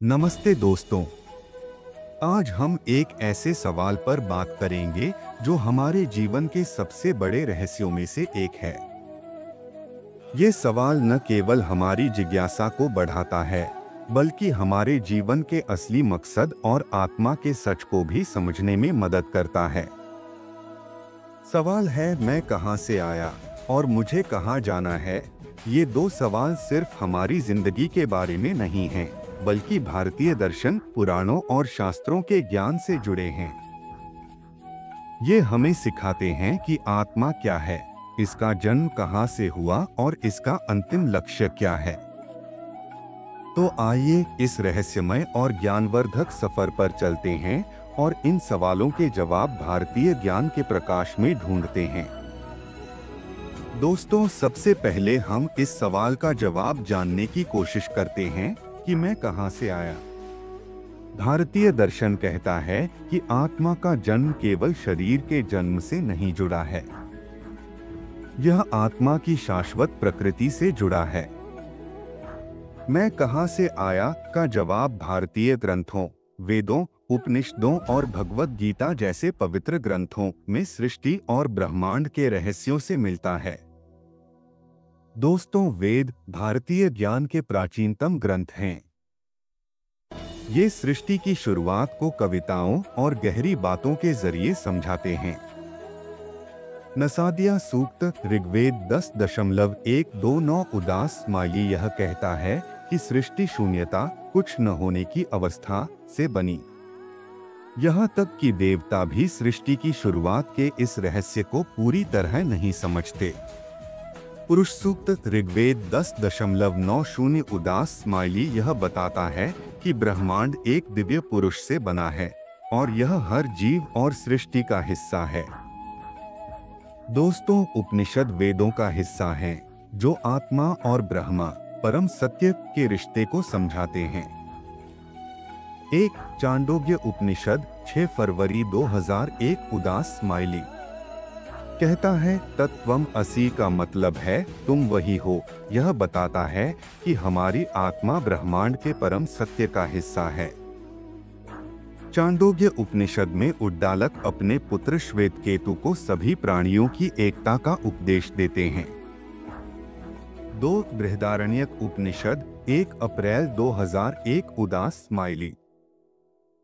नमस्ते दोस्तों। आज हम एक ऐसे सवाल पर बात करेंगे जो हमारे जीवन के सबसे बड़े रहस्यों में से एक है। ये सवाल न केवल हमारी जिज्ञासा को बढ़ाता है, बल्कि हमारे जीवन के असली मकसद और आत्मा के सच को भी समझने में मदद करता है। सवाल है, मैं कहां से आया और मुझे कहां जाना है। ये दो सवाल सिर्फ हमारी जिंदगी के बारे में नहीं हैं, बल्कि भारतीय दर्शन, पुराणों और शास्त्रों के ज्ञान से जुड़े हैं। ये हमें सिखाते हैं कि आत्मा क्या है, इसका जन्म कहां से हुआ और इसका अंतिम लक्ष्य क्या है। तो आइए इस रहस्यमय और ज्ञानवर्धक सफर पर चलते हैं और इन सवालों के जवाब भारतीय ज्ञान के प्रकाश में ढूंढते हैं। दोस्तों, सबसे पहले हम इस सवाल का जवाब जानने की कोशिश करते हैं कि मैं कहां से आया। भारतीय दर्शन कहता है कि आत्मा का जन्म केवल शरीर के जन्म से नहीं जुड़ा है। यह आत्मा की शाश्वत प्रकृति से जुड़ा है। मैं कहां से आया का जवाब भारतीय ग्रंथों, वेदों, उपनिषदों और भगवद गीता जैसे पवित्र ग्रंथों में सृष्टि और ब्रह्मांड के रहस्यों से मिलता है। दोस्तों, वेद भारतीय ज्ञान के प्राचीनतम ग्रंथ हैं। ये सृष्टि की शुरुआत को कविताओं और गहरी बातों के जरिए समझाते हैं। नसादिया सूक्त ऋग्वेद 10.129 उदास माली यह कहता है कि सृष्टि शून्यता, कुछ न होने की अवस्था से बनी। यहाँ तक कि देवता भी सृष्टि की शुरुआत के इस रहस्य को पूरी तरह नहीं समझते। पुरुष सूक्त ऋग्वेद 10.90 उदास स्माइली यह बताता है कि ब्रह्मांड एक दिव्य पुरुष से बना है और यह हर जीव और सृष्टि का हिस्सा है। दोस्तों, उपनिषद वेदों का हिस्सा हैं, जो आत्मा और ब्रह्मा, परम सत्य के रिश्ते को समझाते हैं। एक चांडोग्य उपनिषद 6 फरवरी 2001 उदास स्माइली कहता है, तत्वम असि का मतलब है तुम वही हो। यह बताता है कि हमारी आत्मा ब्रह्मांड के परम सत्य का हिस्सा है। चांडोग्य उपनिषद में उद्दालक अपने पुत्र श्वेतकेतु को सभी प्राणियों की एकता का उपदेश देते हैं। 2 बृहदारण्यक उपनिषद 1 अप्रैल 2001 उदास स्माइली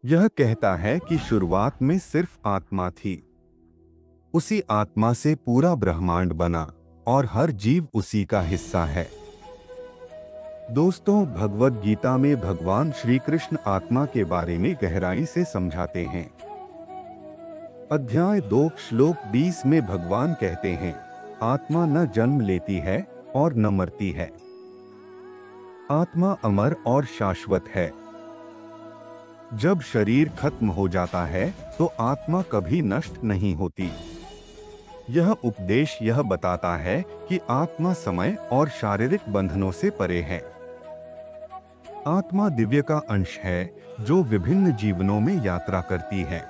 यह कहता है कि शुरुआत में सिर्फ आत्मा थी, उसी आत्मा से पूरा ब्रह्मांड बना और हर जीव उसी का हिस्सा है। दोस्तों, भगवद गीता में भगवान श्री कृष्ण आत्मा के बारे में गहराई से समझाते हैं। अध्याय 2 श्लोक 20 में भगवान कहते हैं, आत्मा न जन्म लेती है और न मरती है। आत्मा अमर और शाश्वत है। जब शरीर खत्म हो जाता है तो आत्मा कभी नष्ट नहीं होती। यह उपदेश यह बताता है कि आत्मा समय और शारीरिक बंधनों से परे है। आत्मा दिव्य का अंश है जो विभिन्न जीवनों में यात्रा करती है।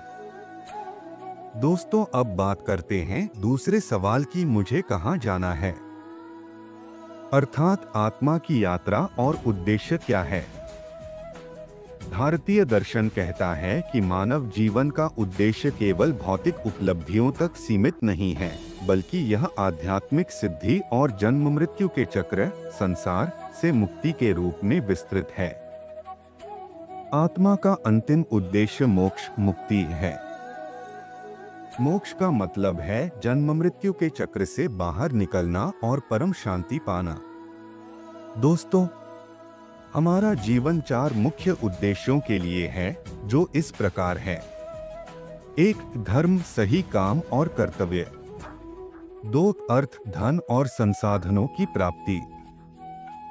दोस्तों, अब बात करते हैं दूसरे सवाल की, मुझे कहां जाना है, अर्थात आत्मा की यात्रा और उद्देश्य क्या है। भारतीय दर्शन कहता है कि मानव जीवन का उद्देश्य केवल भौतिक उपलब्धियों तक सीमित नहीं है, बल्कि यह आध्यात्मिक सिद्धि और जन्म मृत्यु के चक्र, संसार से मुक्ति के रूप में विस्तृत है। आत्मा का अंतिम उद्देश्य मोक्ष, मुक्ति है। मोक्ष का मतलब है जन्म मृत्यु के चक्र से बाहर निकलना और परम शांति पाना। दोस्तों, हमारा जीवन 4 मुख्य उद्देश्यों के लिए है, जो इस प्रकार है। 1 धर्म, सही काम और कर्तव्य। 2 अर्थ, धन और संसाधनों की प्राप्ति।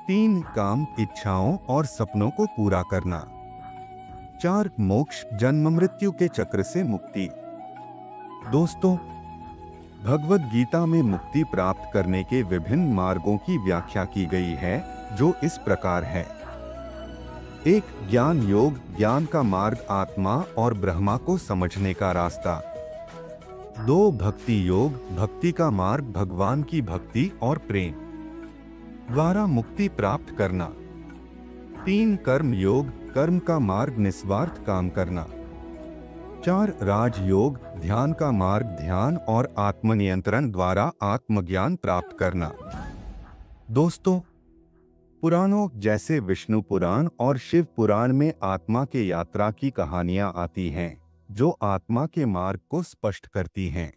3 काम, इच्छाओं और सपनों को पूरा करना। 4 मोक्ष, जन्म मृत्यु के चक्र से मुक्ति। दोस्तों, भगवद गीता में मुक्ति प्राप्त करने के विभिन्न मार्गों की व्याख्या की गई है, जो इस प्रकार है। 1 ज्ञान योग, ज्ञान का मार्ग, आत्मा और ब्रह्मा को समझने का रास्ता। 2 भक्ति योग, भक्ति का मार्ग, भगवान की भक्ति और प्रेम द्वारा मुक्ति प्राप्त करना। 3 कर्म योग, कर्म का मार्ग निस्वार्थ काम करना। 4 राजयोग, ध्यान का मार्ग ध्यान और आत्मनियंत्रण द्वारा आत्मज्ञान प्राप्त करना। दोस्तों, पुराणों जैसे विष्णु पुराण और शिव पुराण में आत्मा के यात्रा की कहानियां आती हैं, जो आत्मा के मार्ग को स्पष्ट करती हैं।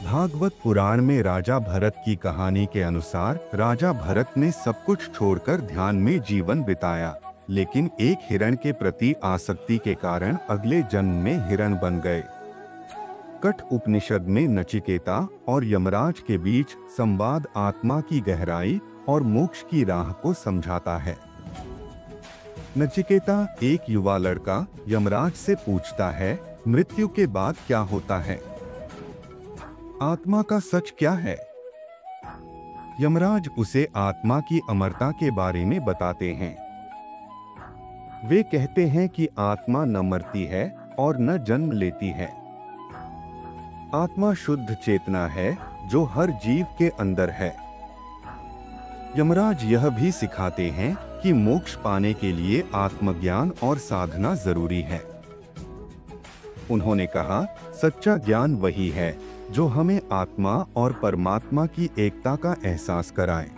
भागवत पुराण में राजा भरत की कहानी के अनुसार राजा भरत ने सब कुछ छोड़कर ध्यान में जीवन बिताया, लेकिन एक हिरण के प्रति आसक्ति के कारण अगले जन्म में हिरण बन गए। कठ उपनिषद में नचिकेता और यमराज के बीच संवाद आत्मा की गहराई और मोक्ष की राह को समझाता है। नचिकेता, एक युवा लड़का, यमराज से पूछता है, मृत्यु के बाद क्या होता है? आत्मा का सच क्या है? यमराज उसे आत्मा की अमरता के बारे में बताते हैं। वे कहते हैं कि आत्मा न मरती है और न जन्म लेती है। आत्मा शुद्ध चेतना है जो हर जीव के अंदर है। यमराज यह भी सिखाते हैं कि मोक्ष पाने के लिए आत्मज्ञान और साधना जरूरी है। उन्होंने कहा, सच्चा ज्ञान वही है जो हमें आत्मा और परमात्मा की एकता का एहसास कराए।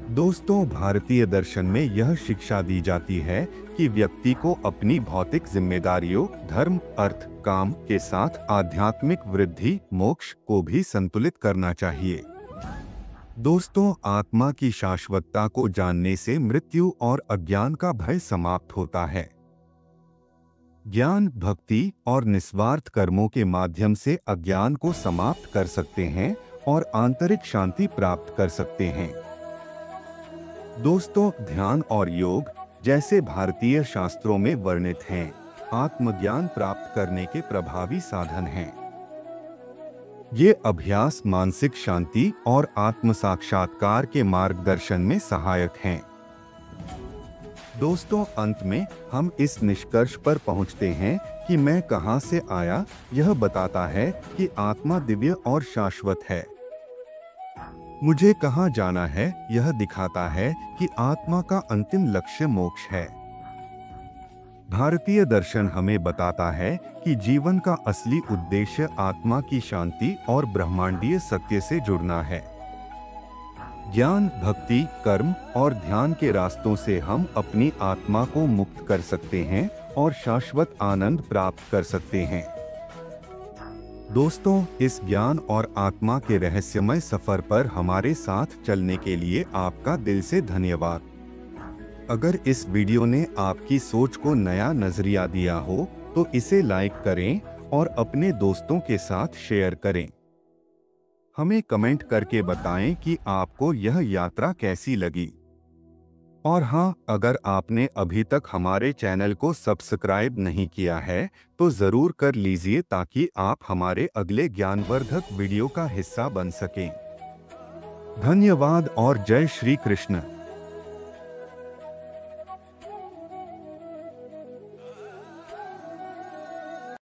दोस्तों, भारतीय दर्शन में यह शिक्षा दी जाती है कि व्यक्ति को अपनी भौतिक जिम्मेदारियों, धर्म, अर्थ, काम के साथ आध्यात्मिक वृद्धि, मोक्ष को भी संतुलित करना चाहिए। दोस्तों, आत्मा की शाश्वतता को जानने से मृत्यु और अज्ञान का भय समाप्त होता है। ज्ञान, भक्ति और निस्वार्थ कर्मों के माध्यम से अज्ञान को समाप्त कर सकते हैं और आंतरिक शांति प्राप्त कर सकते हैं। दोस्तों, ध्यान और योग जैसे भारतीय शास्त्रों में वर्णित हैं, आत्मज्ञान प्राप्त करने के प्रभावी साधन हैं। ये अभ्यास मानसिक शांति और आत्म साक्षात्कार के मार्गदर्शन में सहायक हैं। दोस्तों, अंत में हम इस निष्कर्ष पर पहुंचते हैं कि मैं कहां से आया यह बताता है कि आत्मा दिव्य और शाश्वत है। मुझे कहां जाना है यह दिखाता है कि आत्मा का अंतिम लक्ष्य मोक्ष है। भारतीय दर्शन हमें बताता है कि जीवन का असली उद्देश्य आत्मा की शांति और ब्रह्मांडीय सत्य से जुड़ना है। ज्ञान, भक्ति, कर्म और ध्यान के रास्तों से हम अपनी आत्मा को मुक्त कर सकते हैं और शाश्वत आनंद प्राप्त कर सकते हैं। दोस्तों, इस ज्ञान और आत्मा के रहस्यमय सफर पर हमारे साथ चलने के लिए आपका दिल से धन्यवाद। अगर इस वीडियो ने आपकी सोच को नया नजरिया दिया हो तो इसे लाइक करें और अपने दोस्तों के साथ शेयर करें। हमें कमेंट करके बताएं कि आपको यह यात्रा कैसी लगी। और हाँ, अगर आपने अभी तक हमारे चैनल को सब्सक्राइब नहीं किया है तो जरूर कर लीजिए ताकि आप हमारे अगले ज्ञानवर्धक वीडियो का हिस्सा बन सकें। धन्यवाद और जय श्री कृष्ण।